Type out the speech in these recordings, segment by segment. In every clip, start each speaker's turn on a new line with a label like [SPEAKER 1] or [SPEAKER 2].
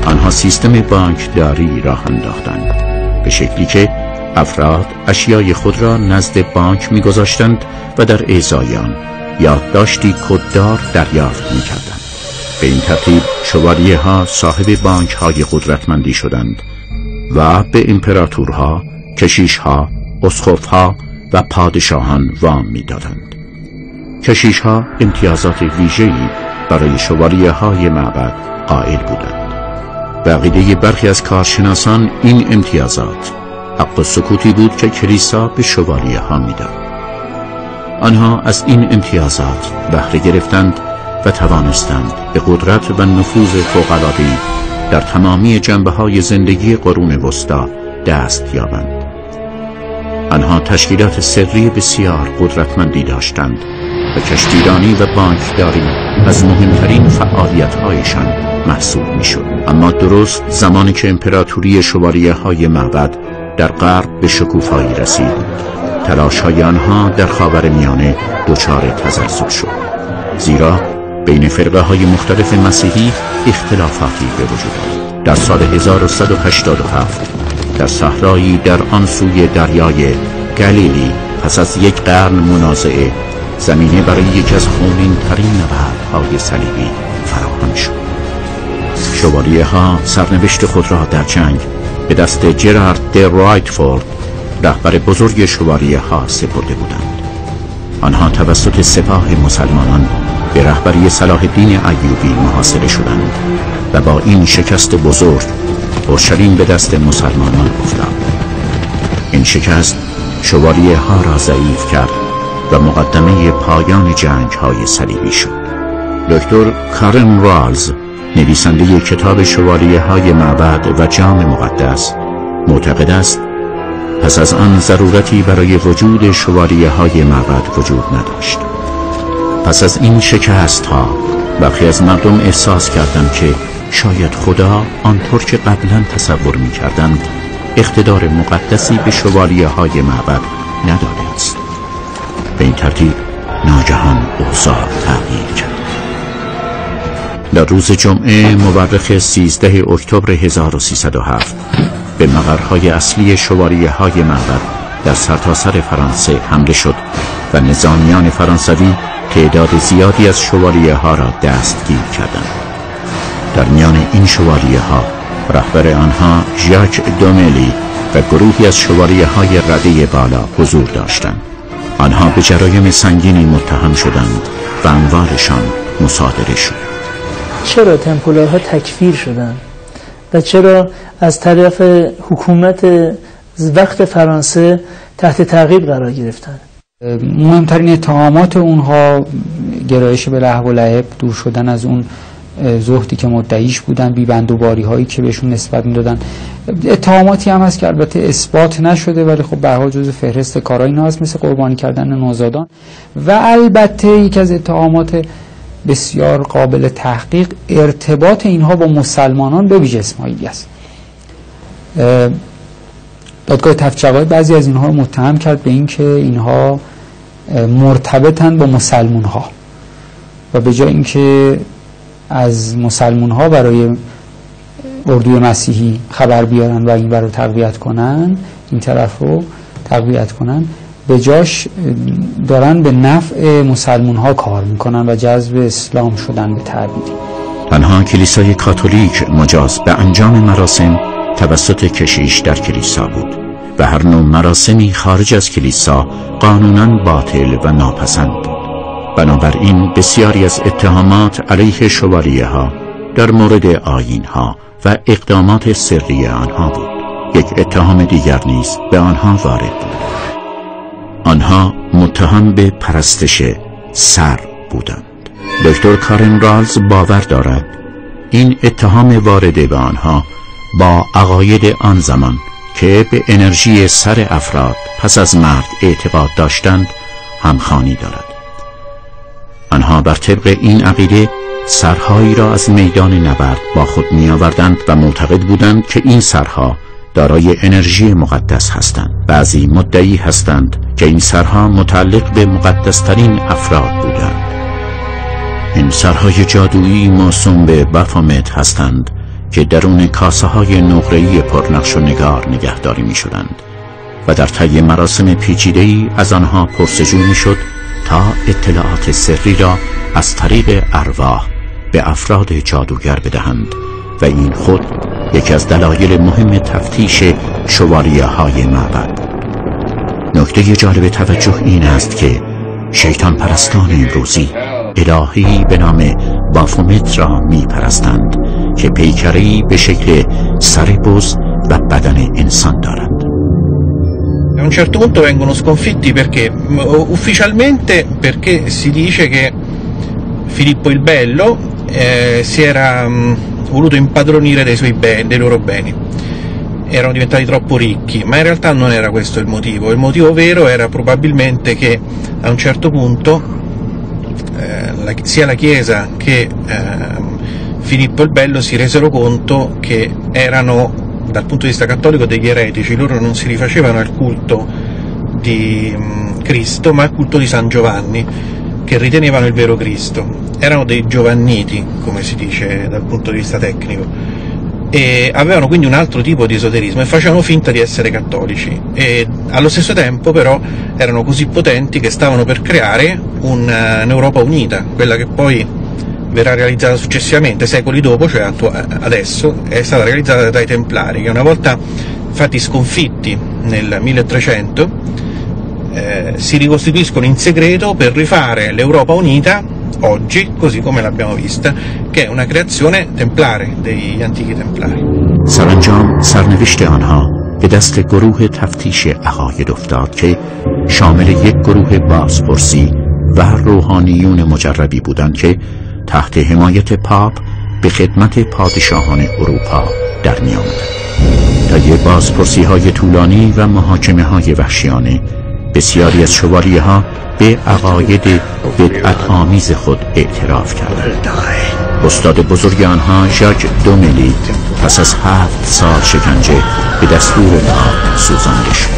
[SPEAKER 1] آنها سیستم بانکداری راه انداختند به شکلی که افراد اشیای خود را نزد بانک می‌گذاشتند و در ازای آن یادداشتی کددار دریافت می‌کردند. به این ترتیب شوالیه‌ها صاحب بانک‌های قدرتمندی شدند و به امپراتورها، کشیش‌ها، اسقف‌ها و پادشاهان وام می‌دادند. کشیش‌ها امتیازات ویژه‌ای برای شوالیه‌های معبد قائل بودند. به عقیده برخی از کارشناسان این امتیازات حق سکوتی بود که کلیسا به شوالیه‌ها می‌داد. آنها از این امتیازات بهره گرفتند و توانستند به قدرت و نفوذ فوق‌العاده‌ای در تمامی جنبه‌های زندگی قرون وسطی دست یابند. آنها تشکیلات سری بسیار قدرتمندی داشتند و کشتیرانی و بانکداری از مهمترین فعالیت‌هایشان محسوب می‌شد. اما درست زمانی که امپراتوری شوالیه‌های معبد در غرب به شکوفایی رسید، تلاش‌های آنها در خاورمیانه دچار تزلزل شد، زیرا بین فرقه‌های مختلف مسیحی اختلافاتی به وجود آمد. در سال 1187 در صحرایی در آن سوی دریای گلیلی پس از یک قرن منازعه زمینه برای یکی از خونین‌ترین نبردهای صلیبی فراهم شد. شوالیه‌ها سرنوشت خود را در جنگ به دست جرارد د رایتفورد، رهبر بزرگ شوالیه‌ها، سپرده بودند. آنها توسط سپاه مسلمانان به رهبری صلاح الدین ایوبی محاصره شدند و با این شکست بزرگ اورشلیم به دست مسلمانان افتاد. این شکست شوالیه‌ها را ضعیف کرد و مقدمه پایان جنگ‌های صلیبی شد. دکتر کارن رالز، نویسنده کتاب شوالیه‌های معبد و جام مقدس، معتقد است پس از آن ضرورتی برای وجود شوالیه‌های معبد وجود نداشت. پس از این شکست‌ها برخی از مردم احساس کردند که شاید خدا آنطور که قبلا تصور می‌کردند اقتدار مقدسی به شوالیه‌های معبد نداده است. به این ترتیب ناگهان اوضاع تغییر کرد. در روز جمعه مورخ 13 اکتبر 1307 به مقرهای اصلی شوالیه‌های معبد در سرتاسر فرانسه حمله شد و نظامیان فرانسوی تعداد زیادی از شوالیه‌ها را دستگیر کردند. در میان این شوالیه‌ها رهبر آنها ژاک دوملی و گروهی از شوالیه‌های رده بالا حضور داشتند. آنها به جرایم سنگینی متهم شدند و اموالشان مصادره شد.
[SPEAKER 2] چرا تمپلارها تکفیر شدند و چرا از طرف حکومت وقت فرانسه تحت تعقیب قرار گرفتند؟
[SPEAKER 3] مهمترین اتهامات اونها گرایش به لهو و لعب، دور شدن از اون زهدی که مدعیش بودن، بی‌بندوباری هایی که بهشون نسبت میدادن. اتهاماتی هم هست که البته اثبات نشده ولی خب به هر حال جزو فهرست کارهای اینا هست، مثل قربانی کردن نوزادان. و البته یک از اتهامات بسیار قابل تحقیق ارتباط اینها با مسلمانان به ویژه اسماعیلی است. دادگاه تفت‌جواد بعضی از اینها رو متهم کرد به اینکه اینها مرتبطن با مسلمان ها و به جای اینکه از مسلمان ها برای اردوی مسیحی خبر بیارن و این رو تقویت کنن، این طرف رو تقویت کنن، به جاش دارن به نفع مسلمان ها کار میکنن و جذب اسلام شدن به تعبیری.
[SPEAKER 1] تنها کلیسای کاتولیک مجاز به انجام مراسم توسط کشیش در کلیسا بود و هر نوع مراسمی خارج از کلیسا قانوناً باطل و ناپسند بود. بنابراین بسیاری از اتهامات علیه شوالیه‌ها در مورد آیین‌ها و اقدامات سری آنها بود. یک اتهام دیگر نیز به آنها وارد بود. آنها متهم به پرستش سر بودند. دکتر کارن رالز باور دارد این اتهام وارده به آنها با عقاید آن زمان که به انرژی سر افراد پس از مرگ اعتقاد داشتند همخوانی دارد. آنها بر طبق این عقیده سرهایی را از میدان نبرد با خود می آوردند و معتقد بودند که این سرها دارای انرژی مقدس هستند. بعضی مدعی هستند که این سرها متعلق به مقدسترین افراد بودند. این سرهای جادویی موسوم به بافومت هستند که درون کاسه های نقره‌ای پرنقش و نگار نگهداری می شدند و در طی مراسم پیچیده‌ای از آنها پرسجو می شد تا اطلاعات سری را از طریق ارواح به افراد جادوگر بدهند و این خود یکی از دلایل مهم تفتیش شوالیه های معبد بود. نکته جالب توجه این است که شیطان پرستان امروزی الهی به نام بافومت را می پرستند که پیکری به شکل سر بز و بدن انسان دارد.
[SPEAKER 4] A un certo punto vengono sconfitti perché ufficialmente perché si dice che Filippo il Bello si era voluto impadronire dei loro beni. Erano diventati troppo ricchi, ma in realtà non era questo il motivo. Il motivo vero era probabilmente che a un certo punto sia la Chiesa che Filippo il Bello si resero conto che erano, dal punto di vista cattolico, degli eretici. Loro non si rifacevano al culto di Cristo, ma al culto di San Giovanni, che ritenevano il vero Cristo. Erano dei giovanniti, come si dice dal punto di vista tecnico, e avevano quindi un altro tipo di esoterismo e facevano finta di essere cattolici, e allo stesso tempo però erano così potenti che stavano per creare un'Europa unita, quella che poi verrà realizzata successivamente, secoli dopo, cioè adesso, è stata realizzata dai Templari, che una volta infatti sconfitti nel 1300 si ricostituiscono in segreto per rifare l'Europa unita oggi, così come l'abbiamo vista, che è una creazione templare degli antichi templari.
[SPEAKER 1] سرانجام سرنوشت آنها به دست گروه تفتیش عقاید افتاد که شامل یک گروه بازپرسی و روحانیون مجربی بودند که تحت حمایت پاپ به خدمت پادشاهان اروپا در می آمدند. طی بازپرسی‌های طولانی و محاکمه‌های وحشیانه بسیاری از شوالیه‌ها به عقاید بدعت آمیز خود اعتراف کردند. استاد بزرگ آنها ژاک دوملی پس از 7 سال شکنجه به دستور پاپ سوزانده شد.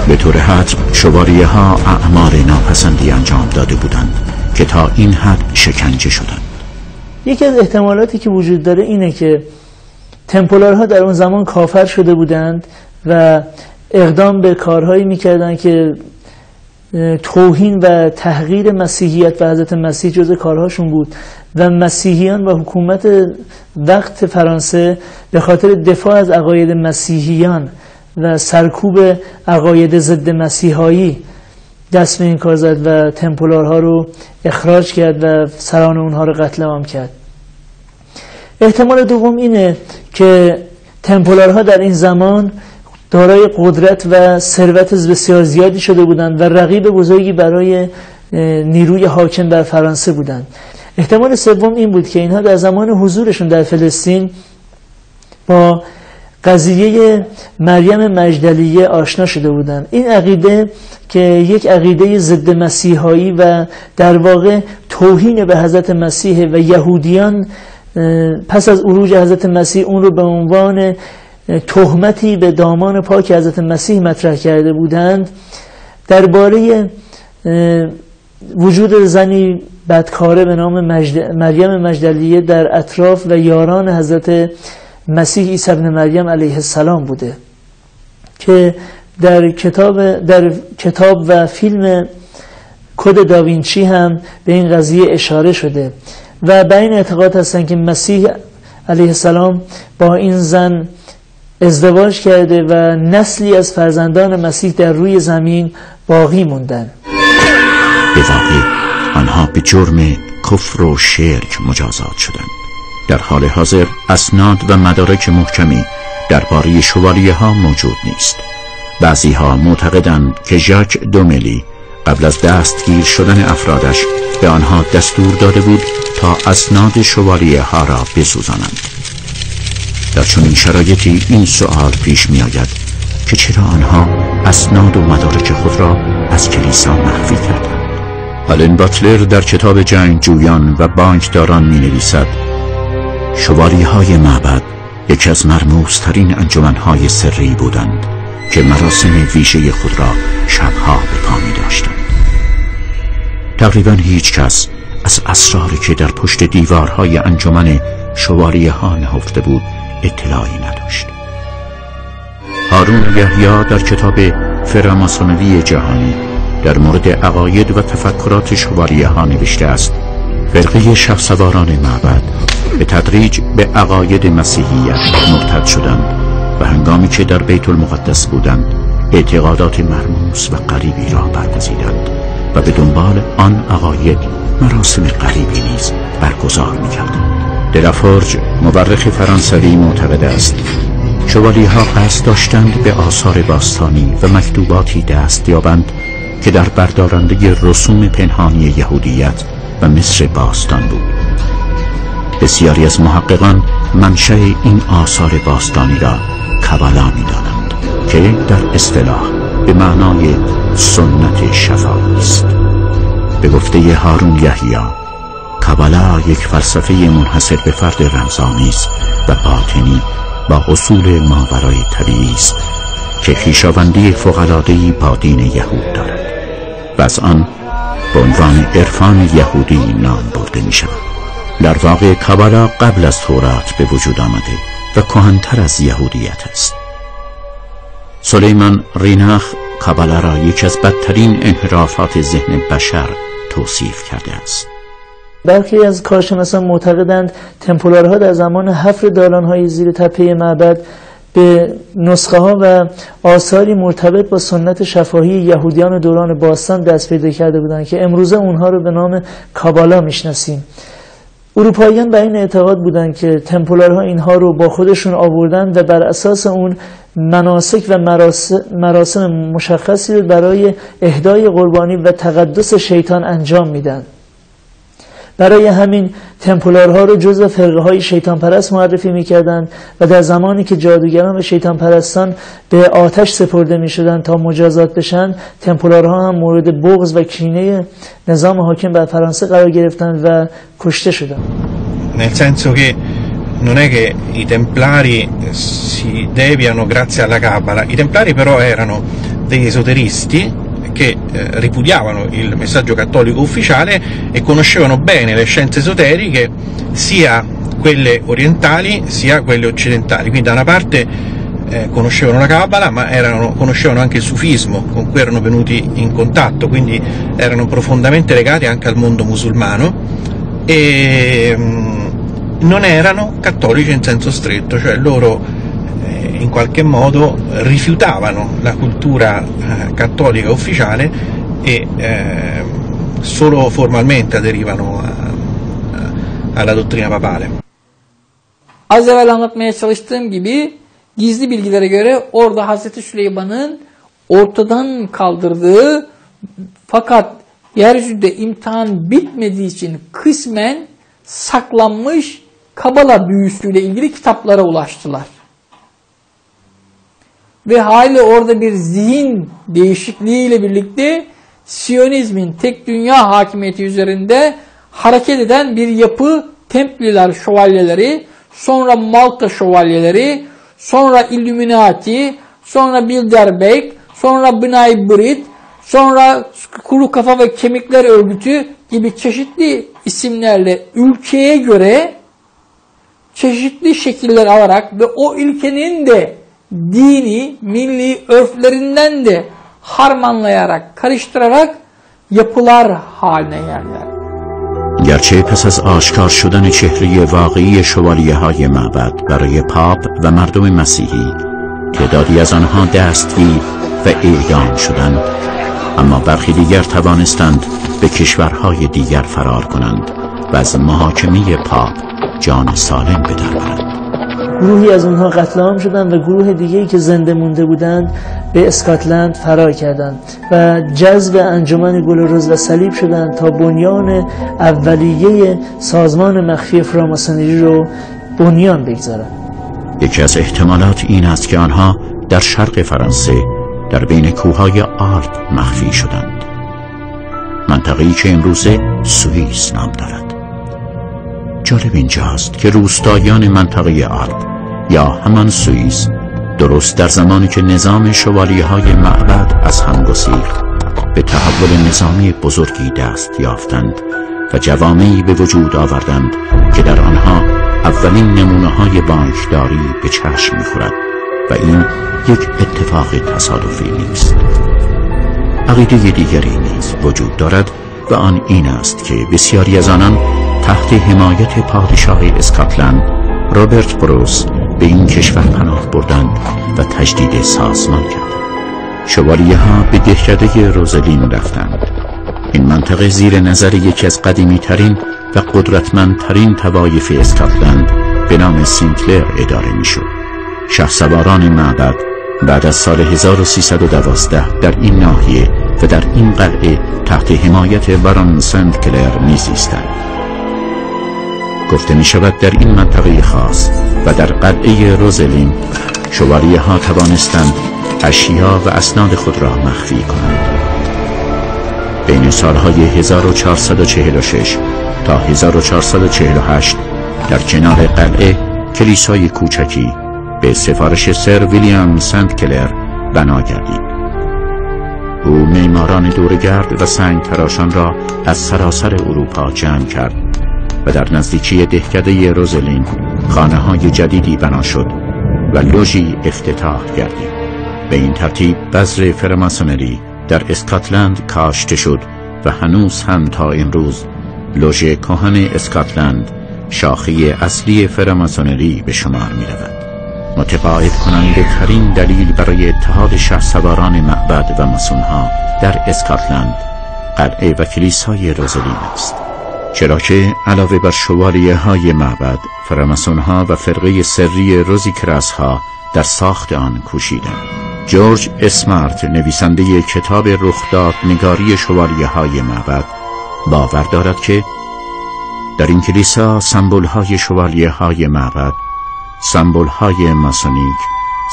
[SPEAKER 1] به طور حتم شوالیه‌ها اعمال ناپسندی انجام داده بودند که تا این حد شکنجه شدند.
[SPEAKER 2] یکی از احتمالاتی که وجود داره اینه که تمپلارها در اون زمان کافر شده بودند و اقدام به کارهایی میکردند که توهین و تحقیر مسیحیت و حضرت مسیح جزء کارهاشون بود و مسیحیان و حکومت وقت فرانسه به خاطر دفاع از عقاید مسیحیان و سرکوب عقاید ضد مسیحایی دست به این کار زد و تمپلارها رو اخراج کرد و سران اونها رو قتل عام کرد. احتمال دوم اینه که تمپلارها در این زمان دارای قدرت و ثروت بسیار زیادی شده بودند و رقیب بزرگی برای نیروی حاکم بر فرانسه بودند. احتمال سوم این بود که اینها در زمان حضورشون در فلسطین با قضیه مریم مجدلیه آشنا شده بودند. این عقیده که یک عقیده ضد مسیحایی و در واقع توهین به حضرت مسیح و یهودیان پس از عروج حضرت مسیح اون رو به عنوان تهمتی به دامان پاک حضرت مسیح مطرح کرده بودند، درباره وجود زنی بدکاره به نام مریم مجدلیه در اطراف و یاران حضرت مسیح عیسی ابن مریم علیه السلام بوده که در کتاب و فیلم کد داوینچی هم به این قضیه اشاره شده و به این اعتقاد هستند که مسیح علیه السلام با این زن ازدواج کرده و نسلی از فرزندان مسیح در روی زمین باقی موندن.
[SPEAKER 1] به واقع آنها به جرم کفر و شرک مجازات شدند. در حال حاضر اسناد و مدارک محکمی درباره شوالیه ها موجود نیست. بعضی ها معتقدند که ژاک دوملی قبل از دستگیر شدن افرادش به آنها دستور داده بود تا اسناد شوالیه ها را بسوزانند. در چنین شرایطی این سؤال پیش می آید که چرا آنها اسناد و مدارک خود را از کلیسا مخفی کردند. آلن باتلر در کتاب جنگجویان و بانکداران می نویسد شوالیه های معبد یکی از مرموزترین انجمنهای سری بودند که مراسم ویژه خود را شبها به پا می داشتند. تقریبا هیچ کس از اسراری که در پشت دیوارهای انجمن شوالیه ها نهفته بود اطلاعی نداشت. هارون یحیی در کتاب فراماسونری جهانی در مورد عقاید و تفکرات شوالیه ها نوشته است: فرقه شخصواران معبد به تدریج به عقاید مسیحیت مرتد شدند و هنگامی که در بیت المقدس بودند اعتقادات مرموز و غریبی را برگزیدند و به دنبال آن عقاید مراسم غریبی نیز برگزار می‌کردند. دلافورج مورخ فرانسوی معتقد است شوالیه‌ها قصد داشتند به آثار باستانی و مکتوباتی دست یابند که در بردارنده رسوم پنهانی یهودیت و مصر باستان بود. بسیاری از محققان منشأ این آثار باستانی را کابالا می‌دانند که در اصطلاح به معنای سنت شفاهی است. به گفته هارون یحیی، کابالا یک فلسفه منحصر به فرد رمزآمیز و باطنی با اصول ماورای طبیعی است که خویشاوندی فوق‌العاده‌ای با دین یهود دارد و از آن به عنوان عرفان یهودی نام برده می شود. در واقع کابالا قبل از تورات به وجود آمده و کهن‌تر از یهودیت است. سلیمان ریناخ کابالا را یکی از بدترین انحرافات ذهن بشر توصیف کرده است.
[SPEAKER 2] برخی از کارشناسان معتقدند تمپلارها در زمان حفر دالان‌های زیر تپه معبد به نسخه ها و آثاری مرتبط با سنت شفاهی یهودیان دوران باستان دست پیدا کرده بودند که امروزه اونها رو به نام کابالا میشناسیم. اروپاییان به این اعتقاد بودند که تمپلارها اینها رو با خودشون آوردن و بر اساس اون مناسک و مراسم مشخصی رو برای اهدای قربانی و تقدس شیطان انجام میدن. برای همین تمپلارها رو جزو فرقه های شیطان پرست معرفی میکردند و در زمانی که جادوگران و شیطان پرستان به آتش سپرده میشدند تا مجازات بشن، تمپلارها هم مورد بغض و کینه نظام حاکم بر فرانسه قرار گرفتند و کشته شدند.
[SPEAKER 4] Nel senso che non è che i templari si deviano grazie alla Cabala, i templari però erano degli esoteristi che ripudiavano il messaggio cattolico ufficiale e conoscevano bene le scienze esoteriche, sia quelle orientali sia quelle occidentali. Quindi da una parte conoscevano la Cabala, ma conoscevano anche il sufismo con cui erano venuti in contatto, quindi erano profondamente legati anche al mondo musulmano e non erano cattolici in senso stretto, cioè loro in qualche modo rifiutavano la cultura cattolica ufficiale e solo formalmente aderivano alla dottrina papale.
[SPEAKER 5] Az evvel anlatmaya çalıştığım gibi gizli bilgilere göre orada Hazreti Süleyman'ın ortadan kaldırdığı fakat yeryüzünde imtihan bitmediği için kısmen saklanmış Kabala büyüsüyle ilgili kitaplara ulaştılar. Ve hali orada bir zihin değişikliğiyle birlikte Siyonizmin tek dünya hakimiyeti üzerinde hareket eden bir yapı, Templiler şövalyeleri, sonra Malta şövalyeleri, sonra Illuminati, sonra Bilderberg, sonra B'nai B'rith, sonra Kuru Kafa ve Kemikler Örgütü gibi çeşitli isimlerle ülkeye göre çeşitli şekiller alarak ve o ülkenin de dini, milli örflerinden de harmanlayarak, karıştırarak yapılar haline geldiler.
[SPEAKER 1] گرچه پس از آشکار شدن چهره واقعی شوالیه های معبد برای پاپ و مردم مسیحی تعدادی از آنها دستگیر و اعدام شدند، اما برخی دیگر توانستند به کشورهای دیگر فرار کنند و از محاکمه پاپ جان سالم به در برند.
[SPEAKER 2] گروهی از اونها قتل عام شدند و گروه دیگری که زنده مونده بودند به اسکاتلند فرار کردند و جذب انجمن گل و رز و صلیب شدند تا بنیان اولیه سازمان مخفی فراماسونری رو بنیان بگذارند.
[SPEAKER 1] یکی از احتمالات این است که آنها در شرق فرانسه در بین کوههای آلپ مخفی شدند، منطقه‌ای که امروزه سوئیس نام دارد. جالب اینجاست که روستاییان منطقه آلپ یا همان سوئیس درست در زمانی که نظام شوالیه‌های معبد از هم گسیخت به تحول نظامی بزرگی دست یافتند و جوامعی به وجود آوردند که در آنها اولین نمونه های بانکداری به چشم می‌خورد و این یک اتفاق تصادفی نیست. عقیده دیگری نیز وجود دارد و آن این است که بسیاری از آنان تحت حمایت پادشاه اسکاتلند رابرت بروس به این کشور پناه بردند و تجدید سازمان کردند. شوالیه ها به دهکده روزلین رفتند. این منطقه زیر نظر یکی از قدیمی ترین و قدرتمندترین طوایف اسکاتلند به نام سینکلر اداره می شد. شهسواران معبد بعد از سال 1312 در این ناحیه و در این قلعه تحت حمایت بارون سنت کلر می‌زیستند. گفته می شود در این منطقه خاص و در قلعه روزلین شوالیه ها توانستند اشیا و اسناد خود را مخفی کنند. بین سالهای 1446 تا 1448 در کنار قلعه کلیسای کوچکی به سفارش سر ویلیام سنت کلر بنا گردید. او معماران دورگرد و سنگ تراشان را از سراسر اروپا جمع کرد و در نزدیکی دهکده روزلین خانه‌های جدیدی بنا شد و لوژی افتتاح گردید. به این ترتیب بذر فراماسونری در اسکاتلند کاشته شد و هنوز هم تا امروز لوژ کهن اسکاتلند شاخه اصلی فراماسونری به شمار می رود. متقاعد کننده ترین دلیل برای اتحاد شهسواران معبد و ماسونها در اسکاتلند قلعه و کلیسای روزلین است، چرا که علاوه بر شوالیه های معبد، فراماسونها و فرقه سری روزیکراس ها در ساخت آن کوشیدند. جورج اسمارت نویسنده کتاب رخداد نگاری شوالیه های معبد باور دارد که در این کلیسا سمبل های شوالیه های معبد، سمبل های ماسونیک،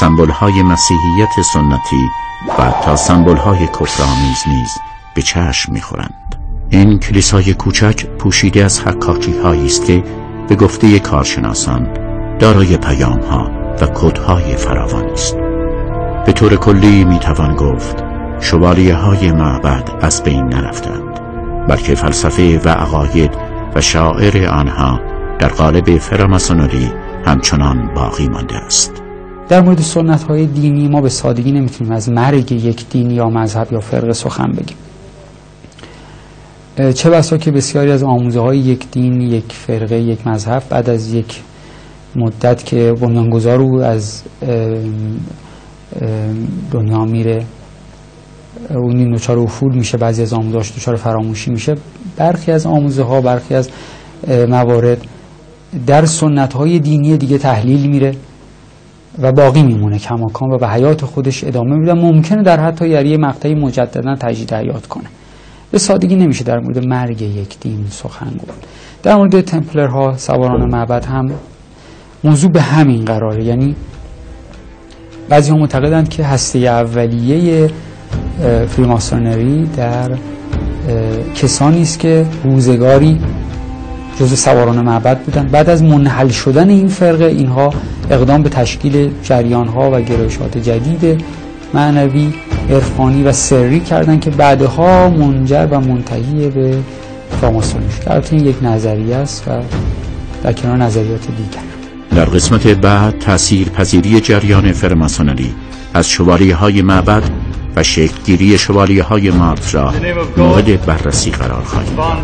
[SPEAKER 1] سمبل های مسیحیت سنتی و حتی سمبل های کفرآمیز نیز به چشم می‌خورند. این کلیسای کوچک پوشیده از حکاکی هایی است که به گفته کارشناسان دارای پیام ها و کدهای فراوانی است. به طور کلی میتوان گفت شوالیه های معبد از بین نرفتند، بلکه فلسفه و عقاید و شاعر آنها در قالب فراماسونری همچنان باقی مانده است.
[SPEAKER 3] در مورد سنت های دینی ما به سادگی نمیتونیم از مرگ یک دین یا مذهب یا فرقه سخن بگیم. چه بسا که بسیاری از آموزه های یک دین، یک فرقه، یک مذهب بعد از یک مدت که بنیانگذار او از دنیا میره، اون دچار افول میشه، بعضی از آموزه‌هاش دچار فراموشی میشه. برخی از آموزه ها، برخی از موارد در سنت های دینی دیگه تحلیل میره و باقی میمونه کماکان و به حیات خودش ادامه میده. ممکنه در حتی یه مقطعی مجددا تجدید حیات کنه. به سادگی نمیشه در مورد مرگ یک دین سخن گفت. در مورد تمپلرها، سواران معبد هم موضوع به همین قراره. یعنی بعضی ها معتقدند که هسته اولیه فریماسونری در کسانی است که روزگاری جزء سواران معبد بودند. بعد از منحل شدن این فرقه، اینها اقدام به تشکیل جریان‌ها و گرایشات جدید معنوی، عرفانی و سری کردند که بعدها منجر و منتهی به فراماسونری شد. البته این یک نظریه است و در کنار نظریات دیگر.
[SPEAKER 1] در قسمت بعد تأثیر پذیری جریان فراماسونری از شوالیه های معبد و شکلگیری شوالیه های مارت را مورد بررسی قرار خواهیم داد.